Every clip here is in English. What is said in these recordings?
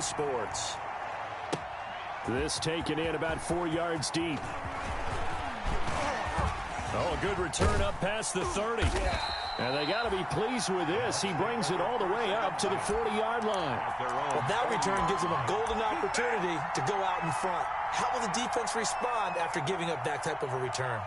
Sports. This taken in about 4 yards deep. Oh, a good return up past the 30. And they got to be pleased with this. He brings it all the way up to the 40-yard line. Well, that return gives him a golden opportunity to go out in front. How will the defense respond after giving up that type of a return?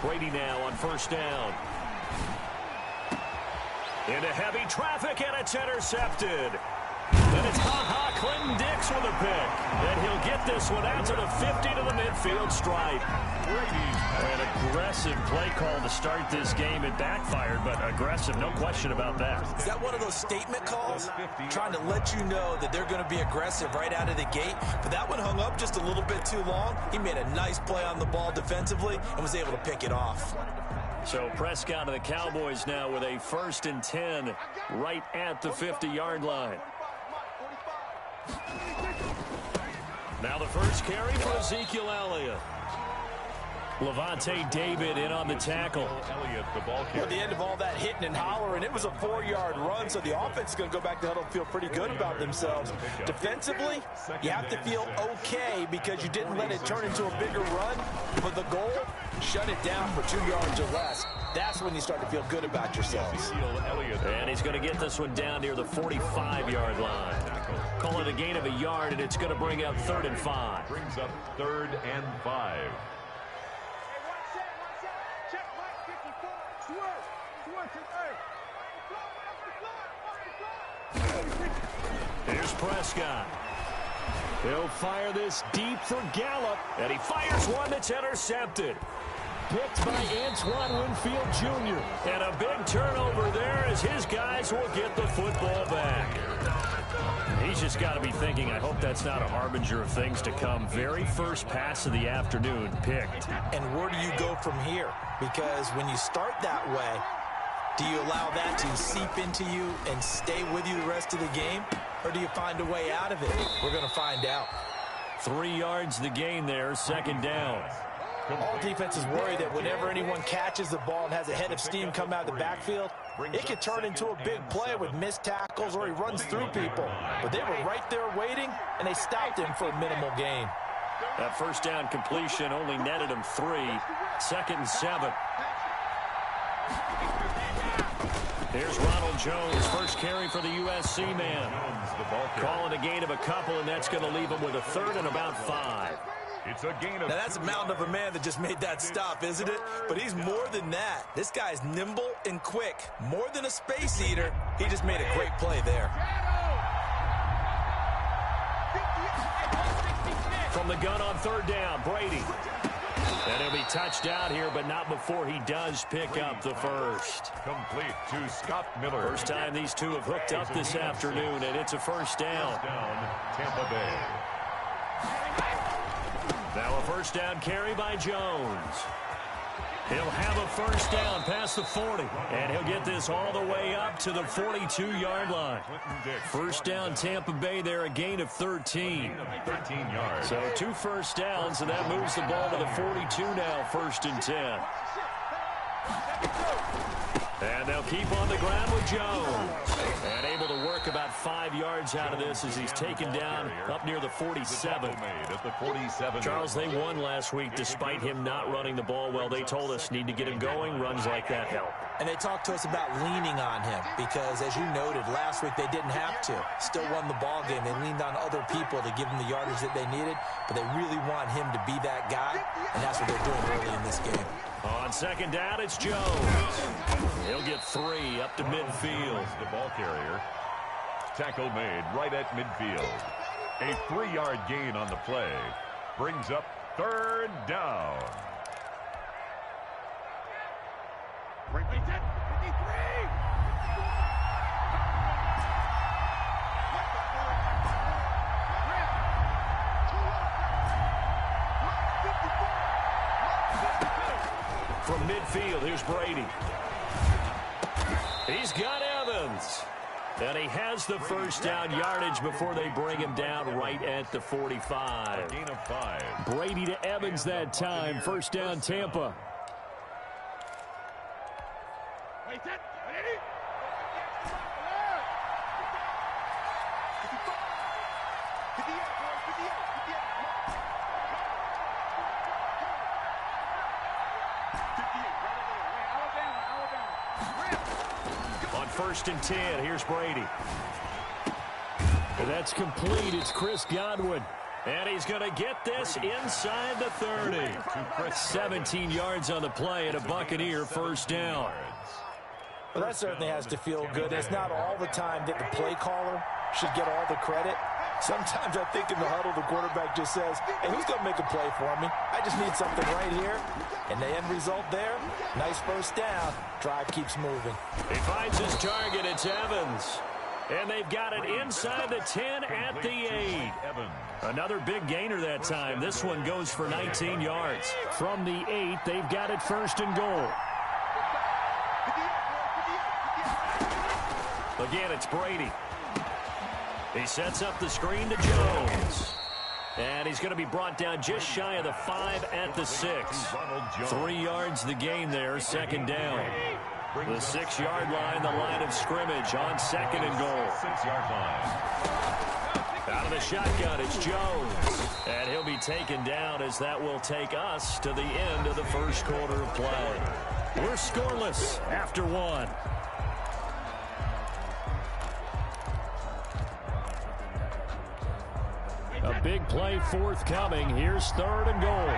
Brady now on first down. Into heavy traffic, and it's intercepted. And it's Clinton Dix with a pick. And he'll get this one out to the 50 to the midfield stripe. An aggressive play call to start this game. It backfired, but aggressive, no question about that. Is that one of those statement calls? Trying to let you know that they're going to be aggressive right out of the gate. But that one hung up just a little bit too long. He made a nice play on the ball defensively and was able to pick it off. So Prescott and the Cowboys now with a 1st and 10 right at the 50-yard line. Now the first carry for Ezekiel Elliott. Levante David in on the tackle. At the end of all that hitting and hollering, it was a 4-yard run, so the offense is going to go back to huddle and feel pretty good about themselves. Defensively, you have to feel okay because you didn't let it turn into a bigger run. But the goal, shut it down for 2 yards or less. That's when you start to feel good about yourselves. And he's going to get this one down near the 45-yard line. Call it a gain of a yard, and it's going to bring up 3rd and 5. Brings up 3rd and 5. Here's Prescott. He'll fire this deep for Gallup, and he fires one that's intercepted. Picked by Antoine Winfield Jr. And a big turnover there as his guys will get the football back. He's just got to be thinking, I hope that's not a harbinger of things to come. Very first pass of the afternoon picked. And where do you go from here? Because when you start that way, do you allow that to seep into you and stay with you the rest of the game? Or do you find a way out of it? We're going to find out. 3 yards the gain there, 2nd down. All defenses worry that whenever anyone catches the ball and has a head of steam come out of the backfield, it could turn into a big play with missed tackles or he runs through people. But they were right there waiting, and they stopped him for a minimal gain. That first down completion only netted him 3. 2nd and 7. Here's Ronald Jones, first carry for the USC man. Calling a gain of a couple, and that's going to leave him with a 3rd and about 5. It's a gain of... Now that's a mountain of a man that just made that stop, isn't it? But he's more than that. This guy's nimble and quick. More than a space eater. He just made a great play there. From the gun on 3rd down, Brady. And he'll be touched out here, but not before he does pick up the first. Complete to Scott Miller. First time these two have hooked up this afternoon, and it's a first down. Tampa Bay. Now a first down carry by Jones. He'll have a first down past the 40, and he'll get this all the way up to the 42-yard line. First down Tampa Bay there, a gain of 13. 13 yards. So 2 first downs, and that moves the ball to the 42 now, 1st and 10. And they'll keep on the ground with Jones. And able to work about 5 yards out of this as he's taken down up near the 47. Charles, they won last week despite him not running the ball well. They told us need to get him going. Runs like that help. And they talked to us about leaning on him because, as you noted, last week they didn't have to. Still won the ball game. They leaned on other people to give them the yardage that they needed, but they really want him to be that guy, and that's what they're doing early in this game. On 2nd down, it's Jones. He'll get 3 up to midfield. The ball carrier. Tackle made right at midfield. A 3-yard gain on the play. Brings up 3rd down. from midfield. Here's Brady. He's got Evans. And he has the first down yardage before they bring him down right at the 45. A gain of 5. Brady to Evans that time. First down, Tampa. On 1st and 10, here's Brady. And that's complete. It's Chris Godwin. And he's going to get this inside the 30. 17 yards on the play and a Buccaneer first down. Well, that certainly has to feel good. It's not all the time that the play caller should get all the credit. Sometimes I think in the huddle, the quarterback just says, hey, who's going to make a play for me? I just need something right here. And the end result there, nice first down. Drive keeps moving. He finds his target. It's Evans. And they've got it inside the 10 at the 8. Another big gainer that time. This one goes for 19 yards. From the 8, they've got it 1st and goal. Again, it's Brady. He sets up the screen to Jones. And he's going to be brought down just shy of the 5 at the 6. 3 yards the gain there, 2nd down. The 6-yard line, the line of scrimmage on 2nd and goal. 6-yard line. Out of the shotgun, it's Jones. And he'll be taken down as that will take us to the end of the first quarter of play. We're scoreless after 1. A big play forthcoming. Here's 3rd and goal.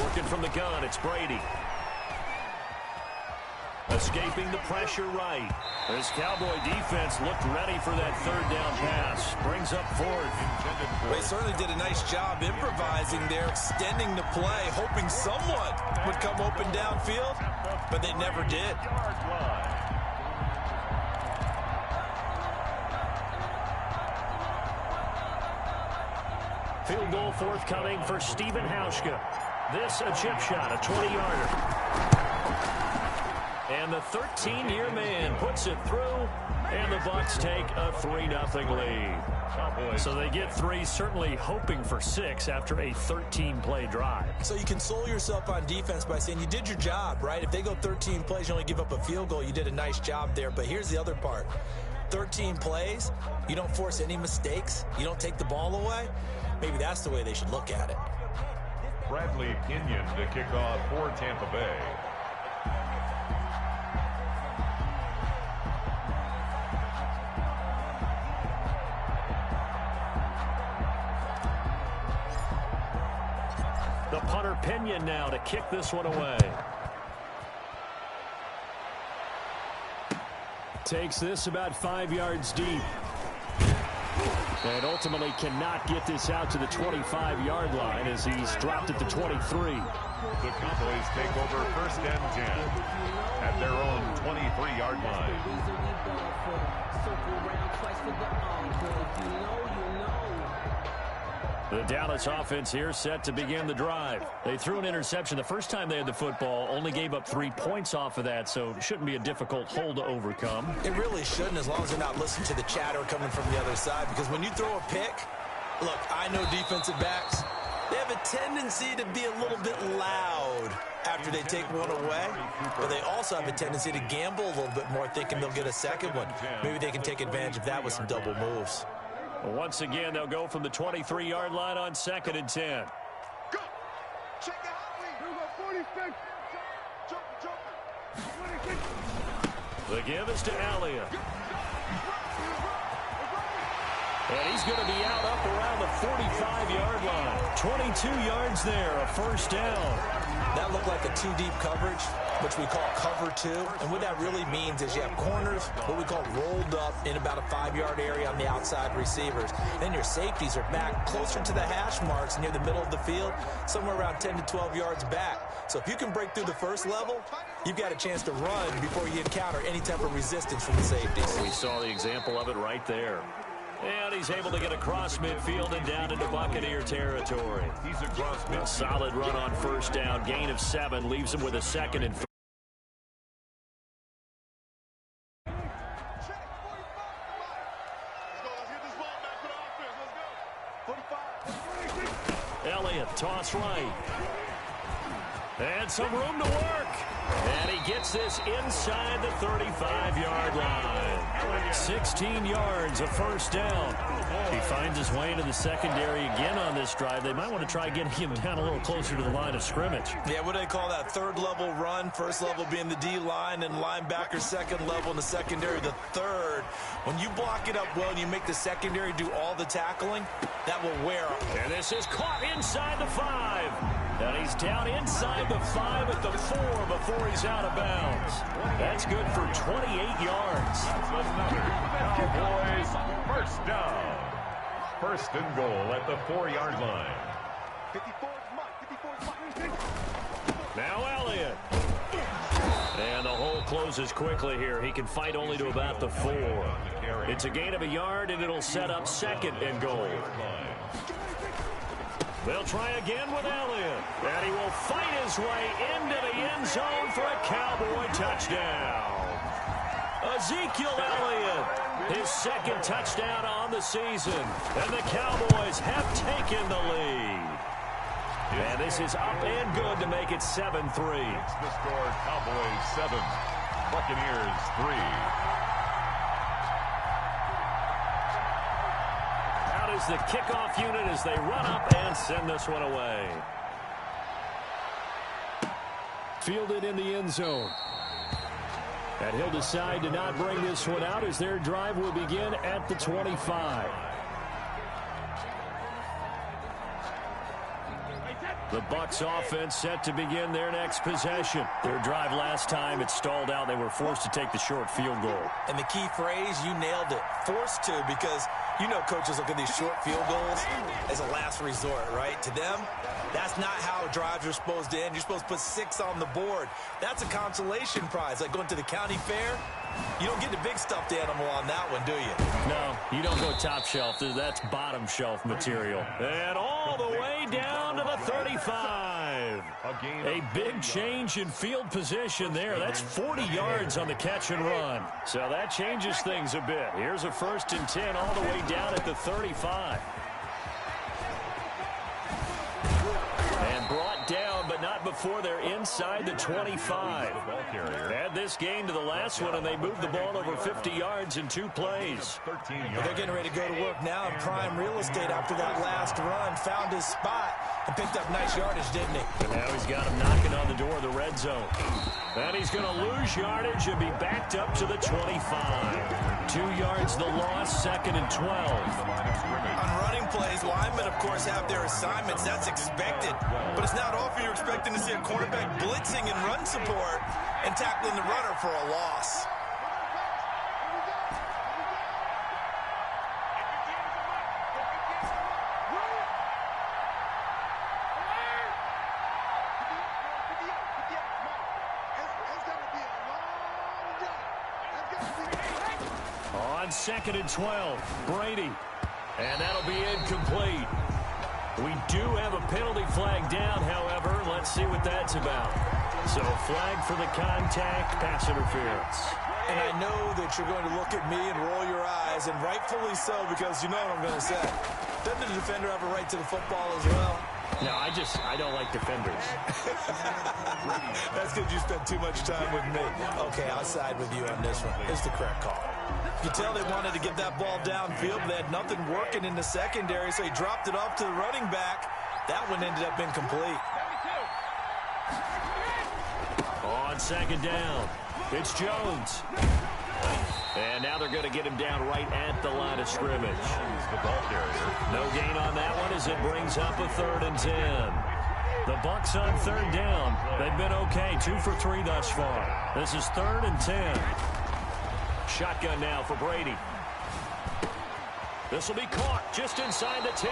Working from the gun, it's Brady. Escaping the pressure right. This Cowboy defense looked ready for that 3rd down pass. Brings up 4th. They certainly did a nice job improvising there, extending the play, hoping someone would come open downfield, but they never did. Field goal forthcoming for Stephen Hauschka. This a chip shot, a 20-yarder. And the 13-year man puts it through, and the Bucs take a 3-0 lead. So they get 3, certainly hoping for 6 after a 13-play drive. So you console yourself on defense by saying you did your job, right? If they go 13 plays, you only give up a field goal, you did a nice job there. But here's the other part. 13 plays, you don't force any mistakes, you don't take the ball away. Maybe that's the way they should look at it. Bradley Pinion to kick off for Tampa Bay. The punter Pinion now to kick this one away. Takes this about 5 yards deep. And ultimately cannot get this out to the 25-yard line as he's dropped at the 23. The Cowboys take over 1st and 10 at their own 23-yard line. The Dallas offense here set to begin the drive. They threw an interception the first time they had the football, only gave up 3 points off of that, so it shouldn't be a difficult hole to overcome. It really shouldn't, as long as they're not listening to the chatter coming from the other side, because when you throw a pick, look, I know defensive backs, they have a tendency to be a little bit loud after they take one away, but they also have a tendency to gamble a little bit more, thinking they'll get a second one. Maybe they can take advantage of that with some double moves. Once again, they'll go from the 23-yard line on 2nd and 10. Go. Check the hot lead. 46. Jump. 26. The give is to Elliott. And he's going to be out up around the 45-yard line. 22 yards there, a first down. That looked like a 2-deep coverage, which we call cover 2. And what that really means is you have corners, what we call rolled up in about a 5-yard area on the outside receivers. Then your safeties are back closer to the hash marks near the middle of the field, somewhere around 10 to 12 yards back. So if you can break through the first level, you've got a chance to run before you encounter any type of resistance from the safeties. We saw the example of it right there. And he's able to get across midfield and down into Buccaneer territory. He's across midfield. A solid run on first down. Gain of 7 leaves him with a 2nd and 3. Elliott, toss right. And some room to work. And he gets this inside the 35-yard line. 16 yards, a first down. He finds his way into the secondary again on this drive. They might want to try getting him down a little closer to the line of scrimmage. Yeah, what do they call that? Third level run. First level being the D-line and linebacker. Second level in the secondary, the third. When you block it up well and you make the secondary do all the tackling, that will wear them. And this is caught inside the 5. And he's down inside the 5 at the 4 before he's out of bounds. That's good for 28 yards. That's another Cowboys first down. First and goal at the 4-yard line. 54 mark. Now Elliott. And the hole closes quickly here. He can fight only to about the 4. It's a gain of a yard, and it'll set up 2nd and goal. They'll try again with Elliott. And he will fight his way into the end zone for a Cowboy touchdown. Ezekiel Elliott, his 2nd touchdown on the season. And the Cowboys have taken the lead. And this is up and good to make it 7-3. It's the score, Cowboys 7, Buccaneers 3. Is the kickoff unit as they run up and send this one away. Fielded in the end zone. And he'll decide to not bring this one out as their drive will begin at the 25. The Bucs offense set to begin their next possession. Their drive last time, it stalled out. They were forced to take the short field goal. And the key phrase, you nailed it. Forced to, because you know coaches look at these short field goals as a last resort, right? To them, that's not how drives are supposed to end. You're supposed to put 6 on the board. That's a consolation prize. Like going to the county fair, you don't get the big stuffed animal on that one, do you? No, you don't go top shelf. That's bottom shelf material. And all the way down to the 35. A big change in field position there. That's 40 yards on the catch and run. So that changes things a bit. Here's a 1st and 10 all the way down at the 35. And brought down, but not before they're inside the 25. Add this gain to the last one, and they moved the ball over 50 yards in 2 plays. They're getting ready to go to work now in prime real estate after that last run. Found his spot and picked up nice yardage, didn't he? And now he's got him knocking on the door of the red zone. And he's going to lose yardage and be backed up to the 25. 2 yards the loss, 2nd and 12. On running plays, linemen, of course, have their assignments. That's expected. But it's not often you're expecting to see a quarterback blitzing and run support and tackling the runner for a loss. On 2nd and 12, Brady. And that'll be incomplete. We do have a penalty flag down, however. Let's see what that's about. So flag for the contact, pass interference. And I know that you're going to look at me and roll your eyes, and rightfully so, because you know what I'm going to say. Doesn't the defender have a right to the football as well? No, I don't like defenders. That's because you spent too much time with me. Okay, I'll side with you on this one. It's the correct call. You tell they wanted to get that ball downfield, but they had nothing working in the secondary, so he dropped it off to the running back. That one ended up incomplete. On 2nd down, it's Jones. And now they're going to get him down right at the line of scrimmage. The ball carrier. No gain on that one as it brings up a 3rd and 10. The Bucs on 3rd down. They've been okay, 2 for 3 thus far. This is 3rd and 10. Shotgun now for Brady. This will be caught just inside the 10.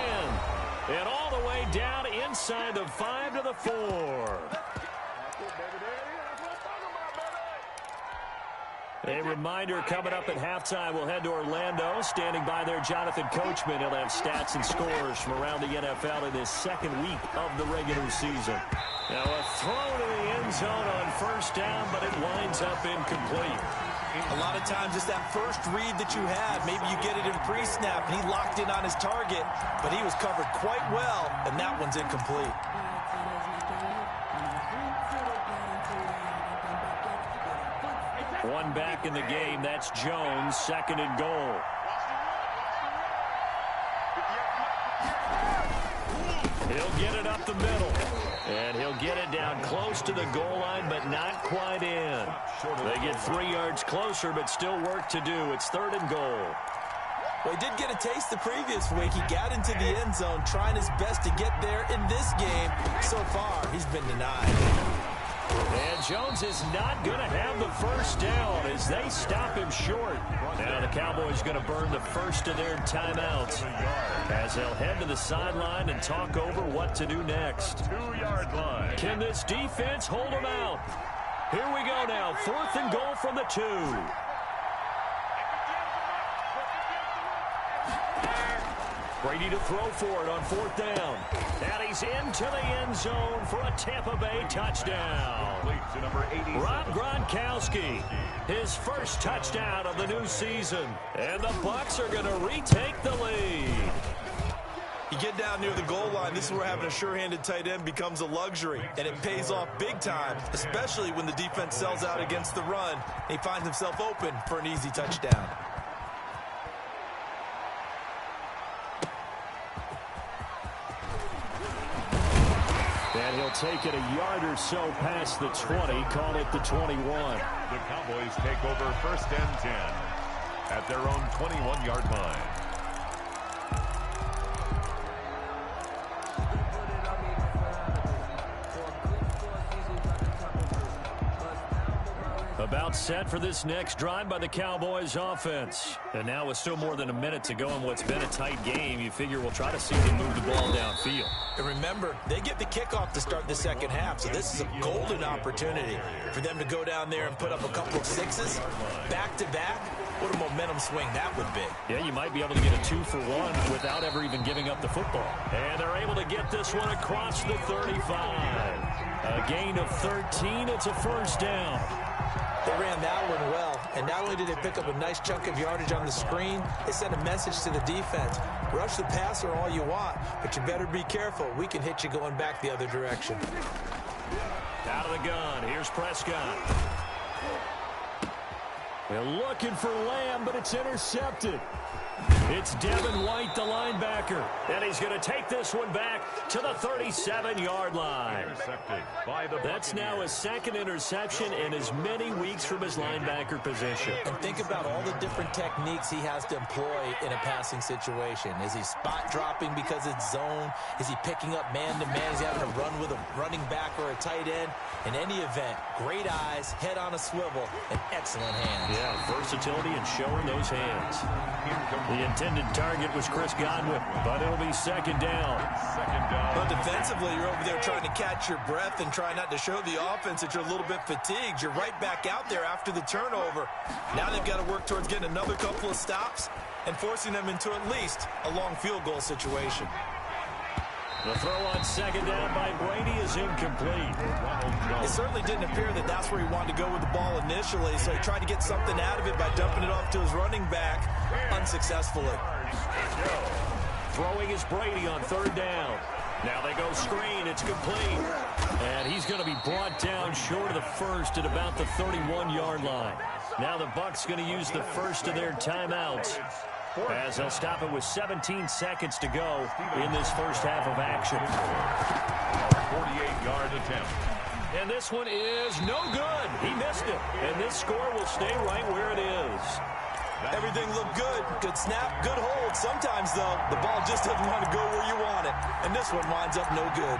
And all the way down inside the 5 to the 4. A reminder coming up at halftime, we'll head to Orlando. Standing by there, Jonathan Coachman. He'll have stats and scores from around the NFL in this second week of the regular season. Now a throw to the end zone on first down, but it winds up incomplete. A lot of times it's that first read that you had. Maybe you get it in pre-snap, and he locked in on his target, but he was covered quite well, and that one's incomplete. One back in the game. That's Jones, second and goal. He'll get it up the middle. And he'll get it down close to the goal line, but not quite in. They get 3 yards closer, but still work to do. It's third and goal. Well, he did get a taste the previous week. He got into the end zone, trying his best to get there in this game. So far, he's been denied. And Jones is not going to have the first down as they stop him short. Now the Cowboys going to burn the first of their timeouts as they'll head to the sideline and talk over what to do next. 2-yard line. Can this defense hold them out? Here we go now. Fourth and goal from the 2. Brady to throw for it on fourth down. And he's into the end zone for a Tampa Bay touchdown. To number 87. Rob Gronkowski, his first touchdown of the new season. And the Bucs are going to retake the lead. You get down near the goal line, this is where having a sure-handed tight end becomes a luxury, and it pays off big time, especially when the defense sells out against the run. He finds himself open for an easy touchdown. And he'll take it a yard or so past the 20, call it the 21. The Cowboys take over first and 10 at their own 21-yard line. About set for this next drive by the Cowboys offense. And now with still more than a minute to go in what's been a tight game, you figure we'll try to see them move the ball downfield. And remember, they get the kickoff to start the second half, so this is a golden opportunity for them to go down there and put up a couple of sixes back-to-back. What a momentum swing that would be. Yeah, you might be able to get a 2-for-1 without ever even giving up the football. And they're able to get this one across the 35. A gain of 13, it's a first down. They ran that one well, and not only did they pick up a nice chunk of yardage on the screen, they sent a message to the defense. Rush the passer all you want, but you better be careful. We can hit you going back the other direction. Out of the gun, here's Prescott. They're looking for Lamb, but it's intercepted. It's Devin White, the linebacker. And he's going to take this one back to the 37-yard line. That's now his second interception in as many weeks from his linebacker position. And think about all the different techniques he has to employ in a passing situation. Is he spot dropping because it's zone? Is he picking up man-to-man? Is he having to run with a running back or a tight end? In any event, great eyes, head on a swivel, and excellent hands. Yeah, versatility and showing those hands. The intended target was Chris Godwin, but it'll be second down. But defensively, you're over there trying to catch your breath and try not to show the offense that you're a little bit fatigued. You're right back out there after the turnover. Now they've got to work towards getting another couple of stops and forcing them into at least a long field goal situation. The throw on second down by Brady is incomplete. It certainly didn't appear that that's where he wanted to go with the ball initially, so he tried to get something out of it by dumping it off to his running back unsuccessfully. Throwing is Brady on third down. Now they go screen. It's complete. And he's going to be brought down short of the first at about the 31-yard line. Now the Bucs going to use the first of their timeouts, as they'll stop it with 17 seconds to go in this first half of action. 48-yard attempt. And this one is no good. He missed it. And this score will stay right where it is. Everything looked good. Good snap, good hold. Sometimes, though, the ball just doesn't want to go where you want it. And this one winds up no good.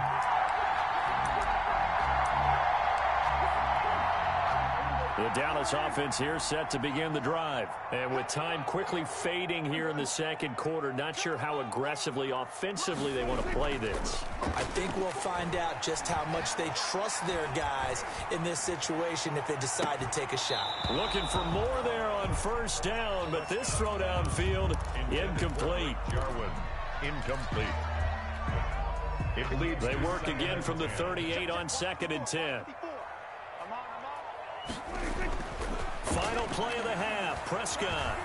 The Dallas offense here set to begin the drive. And with time quickly fading here in the second quarter, not sure how aggressively, offensively they want to play this. I think we'll find out just how much they trust their guys in this situation if they decide to take a shot. Looking for more there on first down, but this throw downfield, incomplete. Jarwin, incomplete. It leads. They work again from the 38 on 2nd and 10. Final play of the half. Prescott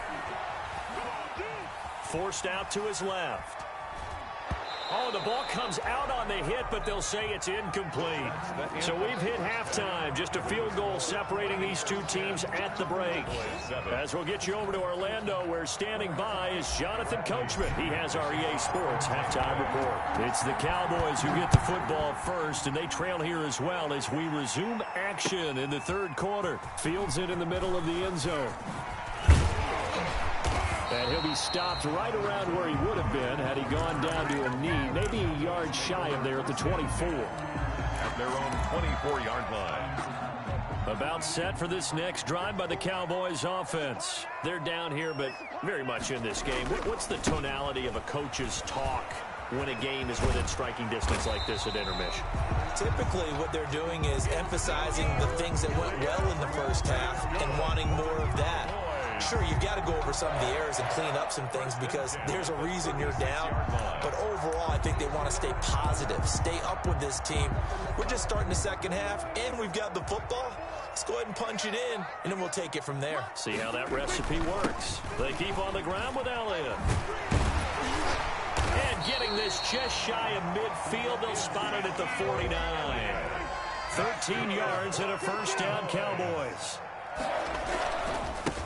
forced out to his left. Oh, the ball comes out on the hit, but they'll say it's incomplete. So we've hit halftime. Just a field goal separating these two teams at the break. As we'll get you over to Orlando, where standing by is Jonathan Coachman. He has our EA Sports halftime report. It's the Cowboys who get the football first, and they trail here as well as we resume action in the third quarter. Fields it in the middle of the end zone. And he'll be stopped right around where he would have been had he gone down to a knee, maybe a yard shy of there at the 24. At their own 24-yard line. About set for this next drive by the Cowboys offense. They're down here, but very much in this game. What's the tonality of a coach's talk when a game is within striking distance like this at intermission? Typically, what they're doing is emphasizing the things that went well in the first half and wanting more of that. Sure, you've got to go over some of the errors and clean up some things because there's a reason you're down. But overall, I think they want to stay positive, stay up with this team. We're just starting the second half, and we've got the football. Let's go ahead and punch it in, and then we'll take it from there. See how that recipe works. They keep on the ground with Elliott. And getting this just shy of midfield, they'll spot it at the 49. 13 yards and a first down, Cowboys.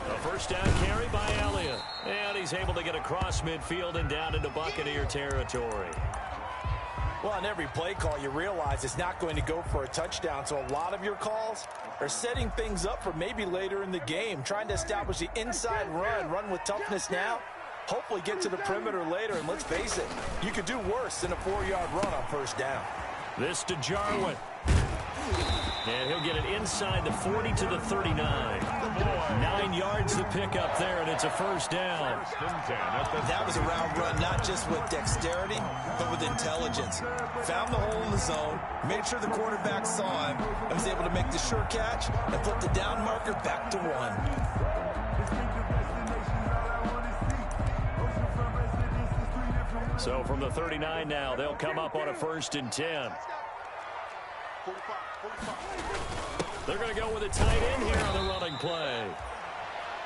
A first down carry by Elliott. And he's able to get across midfield and down into Buccaneer territory. Well, on every play call, you realize it's not going to go for a touchdown. So a lot of your calls are setting things up for maybe later in the game, trying to establish the inside run with toughness now. Hopefully get to the perimeter later. And let's face it, you could do worse than a 4-yard run on first down. This to Jarwin. And he'll get it inside the 40 to the 39. 9 yards to pick up there, and it's a first down. That was a route run, not just with dexterity, but with intelligence. Found the hole in the zone, made sure the quarterback saw him, and was able to make the sure catch and put the down marker back to 1. So from the 39 now, they'll come up on a 1st and 10. They're going to go with a tight end here on the running play.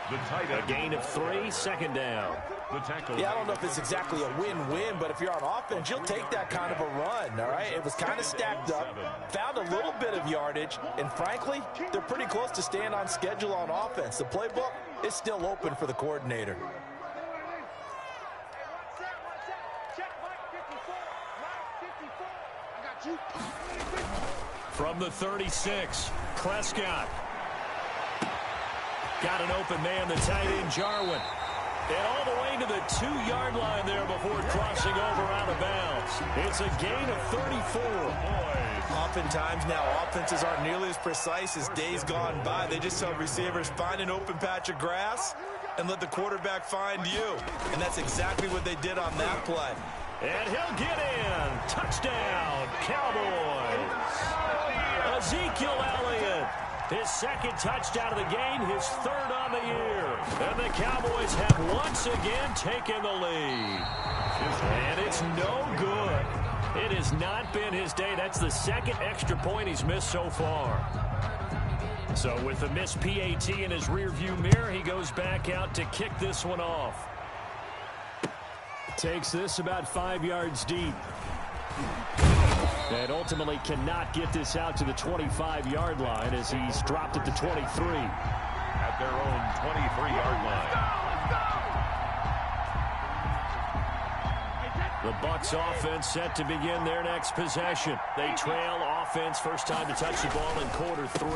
The tight end. A gain of 3, second down. The tackle. Yeah, I don't know if it's exactly a win-win, but if you're on offense, you'll take that kind of a run, all right? It was kind of stacked up, found a little bit of yardage, and frankly, they're pretty close to staying on schedule on offense. The playbook is still open for the coordinator. From the 36, Prescott. Got an open man, the tight end, Jarwin. And all the way to the 2-yard line there before crossing over out of bounds. It's a gain of 34. Oftentimes now, offenses aren't nearly as precise as days gone by. They just tell receivers, find an open patch of grass and let the quarterback find you. And that's exactly what they did on that play. And he'll get in. Touchdown, Cowboys. Ezekiel Elliott, his second touchdown of the game, his 3rd on the year. And the Cowboys have once again taken the lead. And it's no good. It has not been his day. That's the 2nd extra point he's missed so far. So with the missed PAT in his rearview mirror, he goes back out to kick this one off. Takes this about 5 yards deep. And ultimately cannot get this out to the 25-yard line as he's dropped at the 23. At their own 23-yard line. The Bucs offense set to begin their next possession. They trail offense, first time to touch the ball in quarter 3,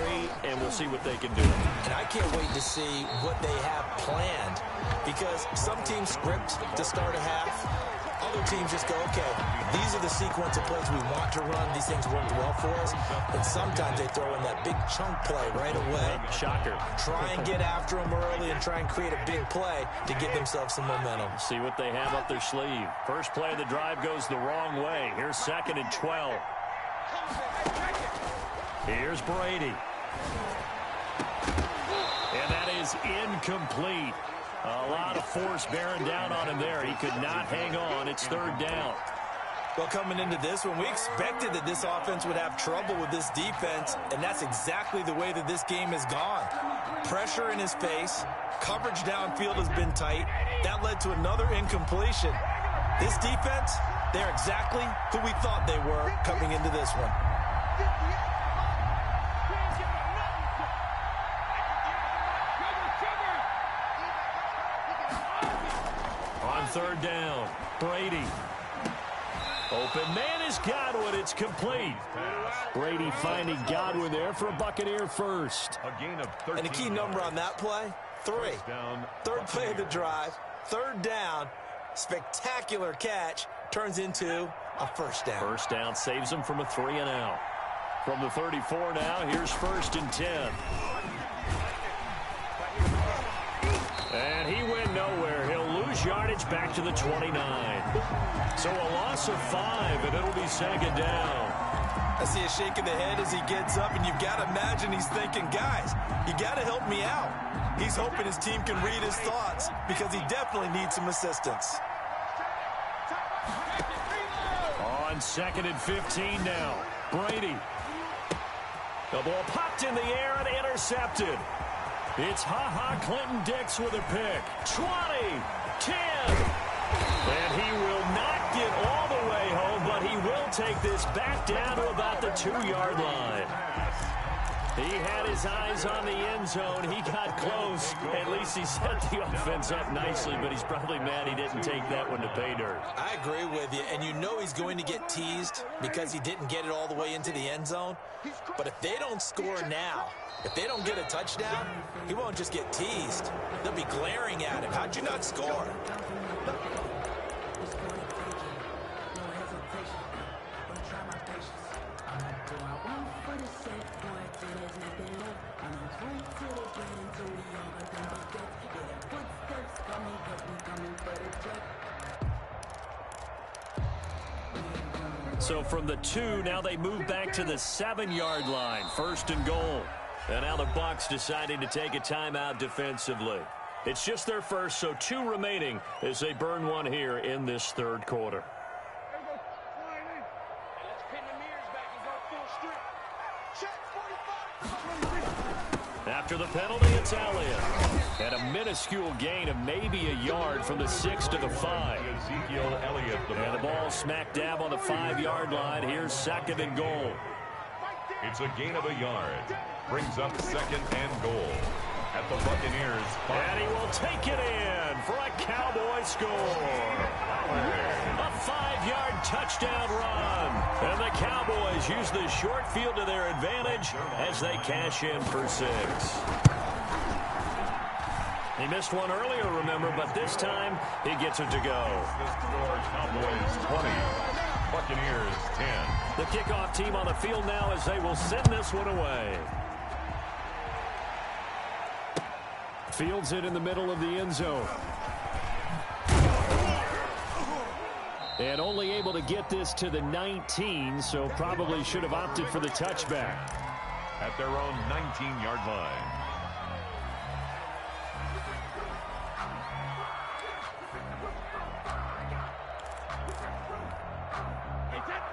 and we'll see what they can do. And I can't wait to see what they have planned, because some teams script to start a half. other teams just go, okay, these are the sequence of plays we want to run. These things work well for us. And sometimes they throw in that big chunk play right away. Shocker. Try and get after them early and try and create a big play to give themselves some momentum. See what they have up their sleeve. First play of the drive goes the wrong way. Here's 2nd and 12. Here's Brady. And that is incomplete. A lot of force bearing down on him there. He could not hang on. It's 3rd down. Well, coming into this one, we expected that this offense would have trouble with this defense, and that's exactly the way that this game has gone. Pressure in his face. Coverage downfield has been tight. That led to another incompletion. This defense, they're exactly who we thought they were coming into this one. On 3rd down, Brady. Open man is Godwin. It's complete. Brady finding Godwin there for a Buccaneer first. A gain of 13. And the key number on that play, 3. Third play of the drive, 3rd down, spectacular catch, turns into a 1st down. 1st down saves him from a 3 and out. From the 34 now, here's 1st and 10. And he went nowhere. He'll lose yardage back to the 29. So a loss of 5, and it'll be 2nd down. I see a shake of the head as he gets up, and you've got to imagine he's thinking, guys, you got to help me out. He's hoping his team can read his thoughts because he definitely needs some assistance. On 2nd and 15 now, Brady. The ball popped in the air and intercepted. It's Clinton-Dix with a pick. 20, 10. And he will not get all the way home, but he will take this back down to about the 2-yard line. He had his eyes on the end zone. He got close. At least he set the offense up nicely, but he's probably mad he didn't take that one to pay dirt. I agree with you, and you know he's going to get teased because he didn't get it all the way into the end zone. But if they don't score now, if they don't get a touchdown, he won't just get teased. They'll be glaring at him. How'd you not score? So from the 2, now they move back to the 7-yard line. 1st and goal. And now the Bucs deciding to take a timeout defensively. It's just their first, so 2 remaining as they burn one here in this 3rd quarter. After the penalty, it's Elliott. And a minuscule gain of maybe a yard from the 6 to the 5. Ezekiel Elliott. And the ball smack dab on the 5-yard line. Here's 2nd and goal. It's a gain of a yard. Brings up 2nd and goal at the Buccaneers. And he will take it in for a Cowboy score. A 5-yard touchdown run. And the Cowboys use the short field to their advantage as they cash in for 6. He missed one earlier, remember, but this time he gets it to go. Cowboys 20, Buccaneers 10. The kickoff team on the field now as they will send this one away. Fields it in the middle of the end zone. And only able to get this to the 19, so probably should have opted for the touchback. At their own 19-yard line.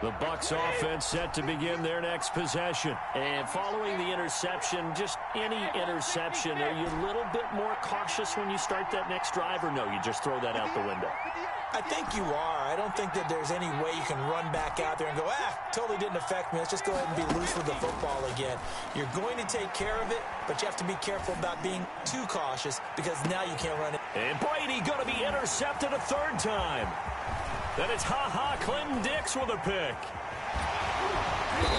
The Bucs offense set to begin their next possession. And following the interception, just any interception, are you a little bit more cautious when you start that next drive, or no, you just throw that out the window? I think you are. I don't think that there's any way you can run back out there and go, totally didn't affect me. Let's just go ahead and be loose with the football again. You're going to take care of it, but you have to be careful about being too cautious because now you can't run it. And Brady going to be intercepted a 3rd time. Then it's Clinton-Dix with a pick.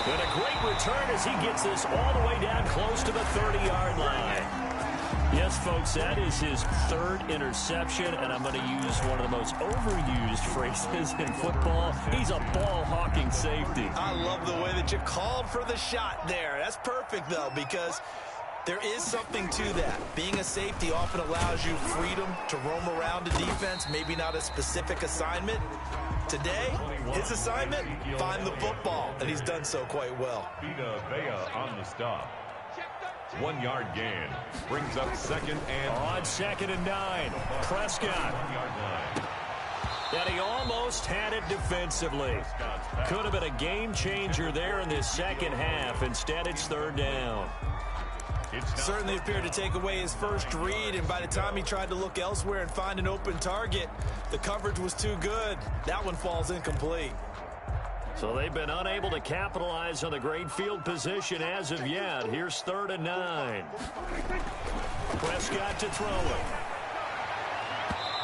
And a great return as he gets this all the way down close to the 30-yard line. Yes, folks, that is his third interception, and I'm going to use one of the most overused phrases in football. He's a ball-hawking safety. I love the way that you called for the shot there. That's perfect, though, because there is something to that. Being a safety often allows you freedom to roam around a defense, maybe not a specific assignment. Today, his assignment, find the football, and he's done so quite well. Vita Vea on the stop. 1 yard gain. Brings up second and... On 2nd and 9, Prescott. 1 yard line. And he almost had it defensively. Could have been a game changer there in this second half. Instead, it's 3rd down. Certainly appeared to take away his first read, and by the time he tried to look elsewhere and find an open target, the coverage was too good. That one falls incomplete. So they've been unable to capitalize on the great field position as of yet. Here's 3rd and 9. Prescott to throw it.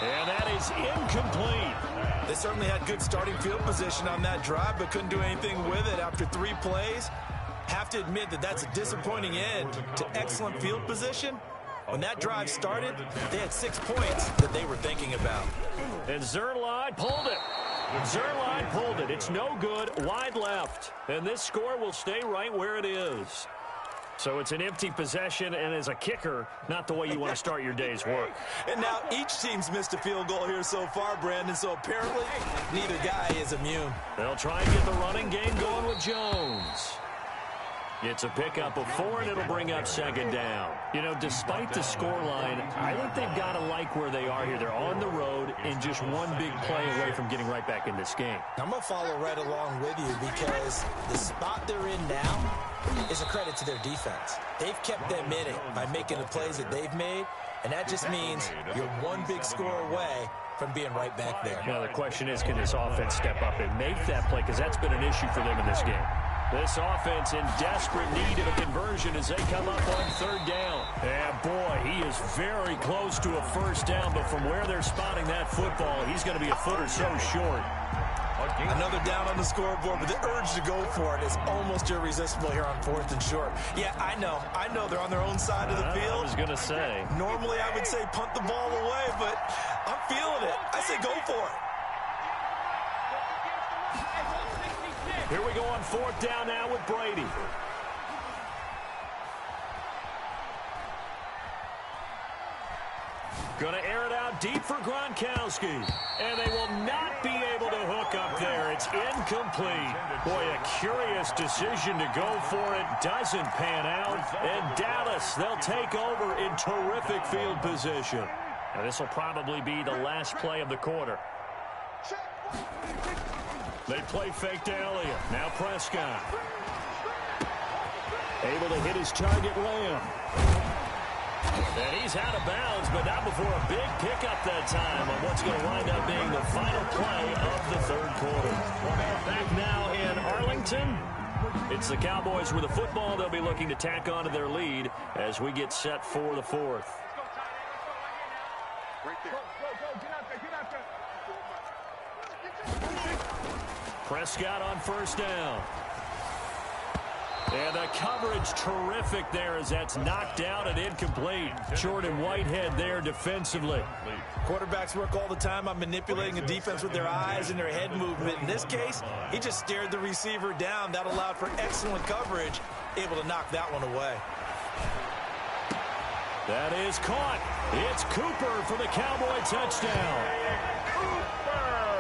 And that is incomplete. They certainly had good starting field position on that drive, but couldn't do anything with it after 3 plays. Have to admit that that's a disappointing end to excellent field position. When that drive started, they had 6 points that they were thinking about. And Zuerlein pulled it. Zuerlein pulled it. It's no good. Wide left. And this score will stay right where it is. So it's an empty possession, and as a kicker, not the way you want to start your day's work. And now each team's missed a field goal here so far, Brandon, so apparently neither guy is immune. They'll try and get the running game going with Jones. It's a pickup of 4, and it'll bring up 2nd down. You know, despite the scoreline, I think they've got to like where they are here. They're on the road and just one big play away from getting right back in this game. I'm going to follow right along with you because the spot they're in now is a credit to their defense. They've kept them in it by making the plays that they've made, and that just means you're one big score away from being right back there. Now, the question is, can this offense step up and make that play? Because that's been an issue for them in this game. This offense in desperate need of a conversion as they come up on 3rd down. And boy, he is very close to a 1st down, but from where they're spotting that football, he's going to be a foot or so short. Another down on the scoreboard, but the urge to go for it is almost irresistible here on 4th and short. Yeah, I know they're on their own side of the field. I was going to say. Normally I would say punt the ball away, but I'm feeling it. I say go for it. Here we go on 4th down now with Brady. Going to air it out deep for Gronkowski. And they will not be able to hook up there. It's incomplete. Boy, a curious decision to go for it. Doesn't pan out. And Dallas, they'll take over in terrific field position. Now, this will probably be the last play of the quarter. They play fake to Elliott. Now Prescott. Able to hit his target, Lamb. And he's out of bounds, but not before a big pickup that time on what's going to wind up being the final play of the 3rd quarter. Back now in Arlington. It's the Cowboys with the football. They'll be looking to tack on to their lead as we get set for the 4th. Prescott on 1st down. And the coverage terrific there as that's knocked out and incomplete. Jordan Whitehead there defensively. Quarterbacks work all the time on manipulating a defense with their eyes and their head movement. In this case, he just stared the receiver down. That allowed for excellent coverage, able to knock that one away. That is caught. It's Cooper for the Cowboy touchdown.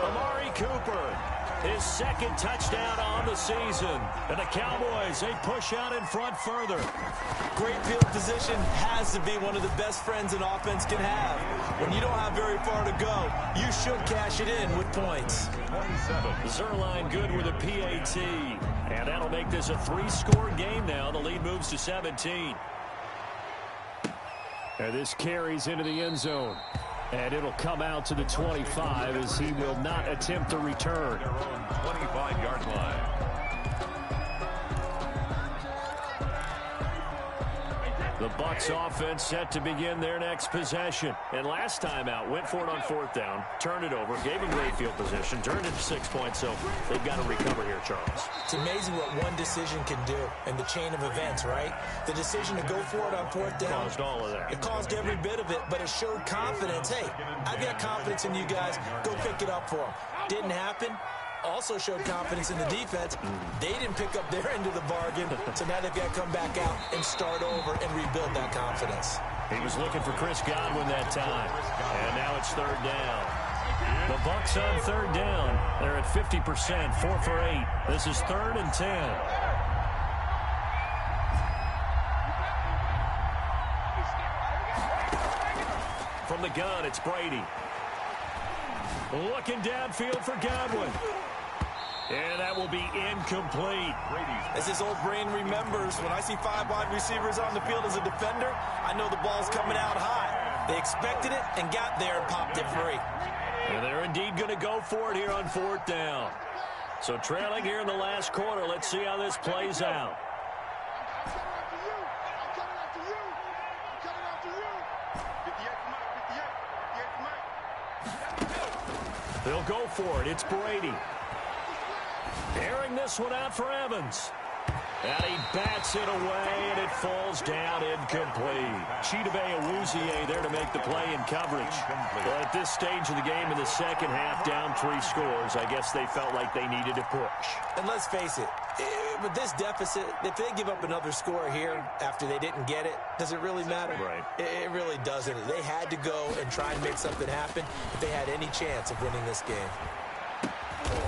Amari Cooper. His 2nd touchdown on the season. And the Cowboys, they push out in front further. Great field position has to be one of the best friends an offense can have. When you don't have very far to go, you should cash it in with points. Zuerlein good with a PAT. And that'll make this a 3-score game now. The lead moves to 17. And this carries into the end zone. And it'll come out to the 25 as he will not attempt to return. 25-yard line. The Bucs offense set to begin their next possession. And last time out, went for it on 4th down, turned it over, gave them great field position, turned it to 6 points, so they've got to recover here, Charles. It's amazing what one decision can do in the chain of events, right? The decision to go for it on 4th down. Caused all of that. It caused every bit of it, but it showed confidence. Hey, I've got confidence in you guys. Go pick it up for them. Didn't happen. Also showed confidence in the defense. They didn't pick up their end of the bargain, so now they've got to come back out and start over and rebuild that confidence. He was looking for Chris Godwin that time, and now it's 3rd down. The Bucs on 3rd down. They're at 50%, 4 for 8. This is 3rd and 10. From the gun, it's Brady. Looking downfield for Godwin. And that will be incomplete. As his old brain remembers, when I see 5 wide receivers on the field as a defender, I know the ball's coming out high. They expected it and got there and popped it free. And they're indeed going to go for it here on 4th down. So trailing here in the last quarter, let's see how this plays out. They'll go for it. It's Brady. Airing this one out for Evans. And he bats it away, and it falls down incomplete. Chidobe Awuzie there to make the play in coverage. Well, at this stage of the game in the second half, down 3 scores, I guess they felt like they needed to push. And let's face it, with this deficit, if they give up another score here after they didn't get it, does it really matter? Right. It really doesn't. They had to go and try and make something happen if they had any chance of winning this game.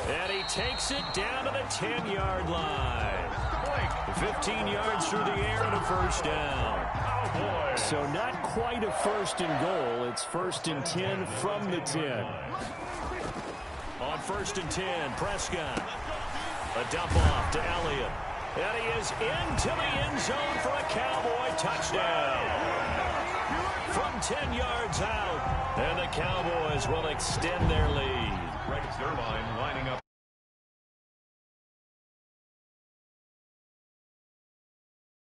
And he takes it down to the 10-yard line. 15 yards through the air and a 1st down. So not quite a 1st and goal. It's 1st and 10 from the 10. On 1st and 10, Prescott. A dump off to Elliott. And he is into the end zone for a Cowboy touchdown. From 10 yards out. And the Cowboys will extend their lead. Rex Zerline lining up.